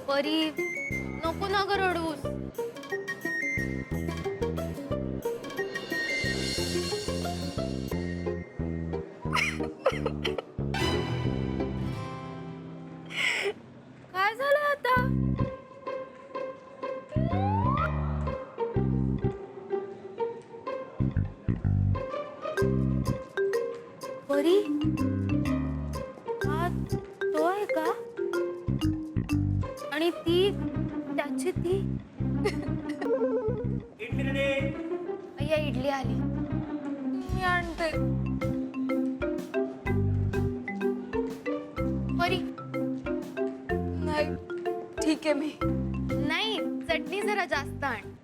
परी नको ना ग रडूस. काय झालं आता? परी हा तो आहे का? आणि ती त्याची ती अय्या इडली आली. मी आणते. परी नाही ठीक आहे मी. नाही चटणी जरा जास्त आण.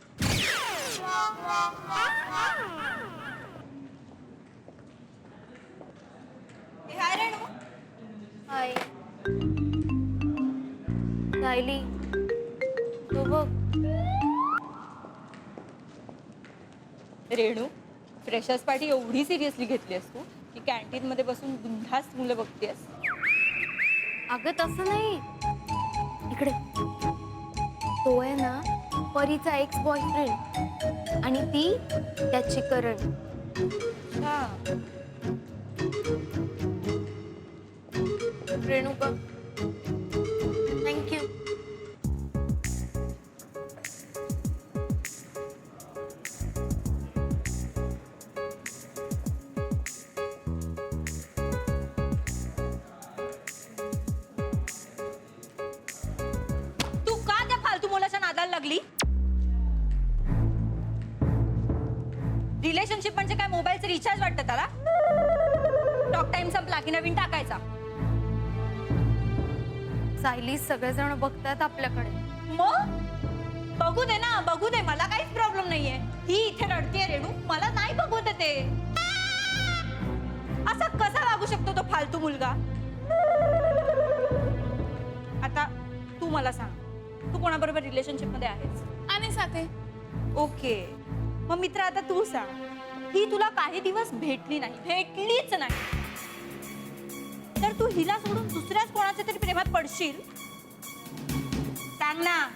हाय सायली तो बघ. रेणू, फ्रेशर्स पार्टी एवढी सिरियसली घेतलीस तू की कॅन्टीन मध्ये बसून बिनधास्त मुलं बघतेस? अगं तसं नाही. इकडे तो आहे ना परीचा एक्स बॉयफ्रेंड आणि ती त्याची करण. रेणुका थँक्यू. तू का त्या फालतू मुलाच्या नादाला लागली? रिलेशनशिप म्हणजे काय मोबाईलचं रिचार्ज वाटतं त्याला? टॉक टाइम संपला की नवीन टाकायचा. सायली सगळेजण बघतात आपल्याकडे. मग बघू दे ना, बघू दे, मला काहीच प्रॉब्लेम नाहीये. ही इथे रडतीये रेणू, मला नाही बघू दे ते. असा कसा वागू शकतो तो फालतू मुलगा? आता तू मला सांग, तू कोणाबरोबर रिलेशनशिप मध्ये आहेस? आणि साथे ओके, मग मित्र आता तू सांग, ही तुला काही दिवस भेटली नाही, भेटलीच नाही, तर तू हिला सोडून दुसऱ्याच कोणाच्या तरी प्रेमात पडशील? सांग ना.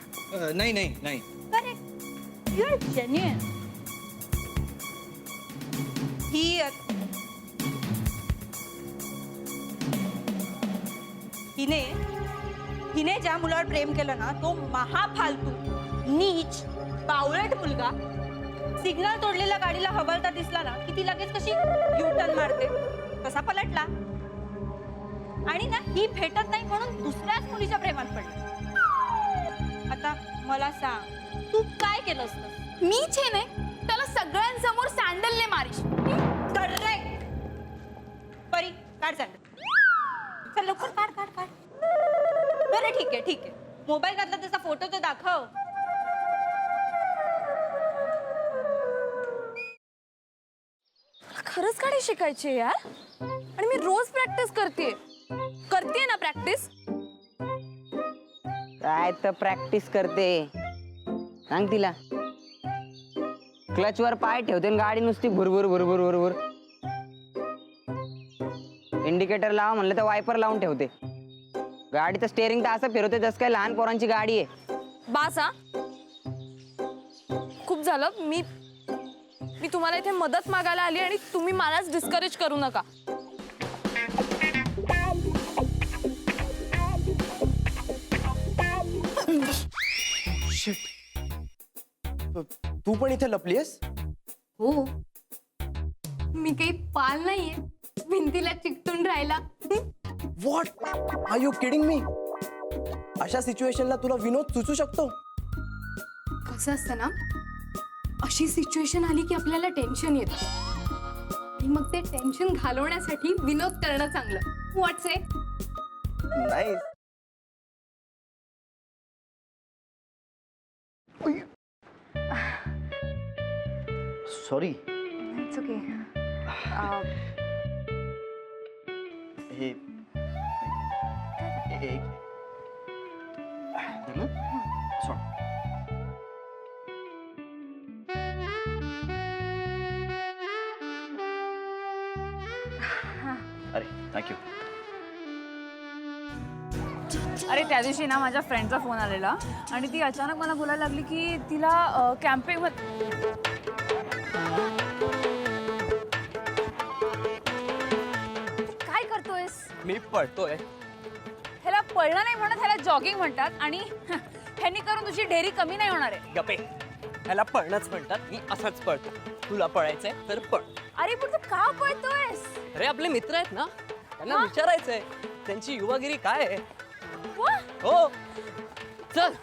नाही नाही नाही. Correct, you are genuine. हिने ज्या मुलावर प्रेम केलं ना, तो महाफालतू, नीच, बावळट मुलगा सिग्नल तोडलेल्या गाडीला हवालदार दिसला ना की ती लगेच कशी युटर्न मारते तसा पलटला. आणि ना ही भेटत नाही म्हणून दुसऱ्याच मुलीच्या प्रेमात पडली. आता मला सांग, तू काय केलं असतं? मी छे नाही त्याला सगळ्यांसमोर सँडलने मारीश. करेक्ट. परी काढ सँडल. चल लवकर काढ काढ काढ. बरं ठीक आहे ठीक आहे, मोबाईल घातला त्याचा फोटो तर दाखव. खरंच गाडी शिकायची यार, आणि मी रोज प्रॅक्टिस करते ना प्रॅक्टिस. काय तर प्रॅक्टिस करते, सांग तिला. क्लचवर पाय ठेवते आणि गाडी नुसती भुरभुर भुरभुर भुरभुर. इंडिकेटर लावा म्हणलं तर वायपर लावून ठेवते. गाडीचं स्टेअरिंग तर असं फिरवते जसं काय लहान पोरांची गाडी आहे. बास हा, खूप झालं. मी तुम्हाला इथे मदत मागायला आली आणि तुम्ही मलाच डिस्करेज करू नका. तू पण इथे लपलीयस? हो, मी काही पाल नाहीये भिंतीला चिकटून राहिला. What are you kidding me? अशा सिच्युएशनला तुला विनोद सुचू शकतो? कसं असतं ना, अशी सिच्युएशन आली की आपल्याला टेन्शन येतं आणि मग ते टेन्शन घालवण्यासाठी विनोद करणं चांगलं. व्हॉट्स आहे? नाही. सॉरी. It's okay. हे एक सॉरी. अरे थँक्यू. अरे त्या दिवशी ना माझ्या फ्रेंडचा फोन आलेला आणि ती अचानक मला बोलायला लागली की तिला कॅम्पिंग काय करतोयस? मी पळतोय. ह्याला पळणं नाही म्हणत, ह्याला जॉगिंग म्हणतात आणि ह्यांनी करून तुझी ढेरी कमी नाही होणार आहे. गपे, ह्याला पळणंच म्हणतात. मी असंच पळतो. तुला पळायचंय तर पळ. अरे पण तू का पळतोयस? अरे आपले मित्र आहेत ना, त्यांना विचारायचंय त्यांची युवागिरी काय आहे. वा, हो चल.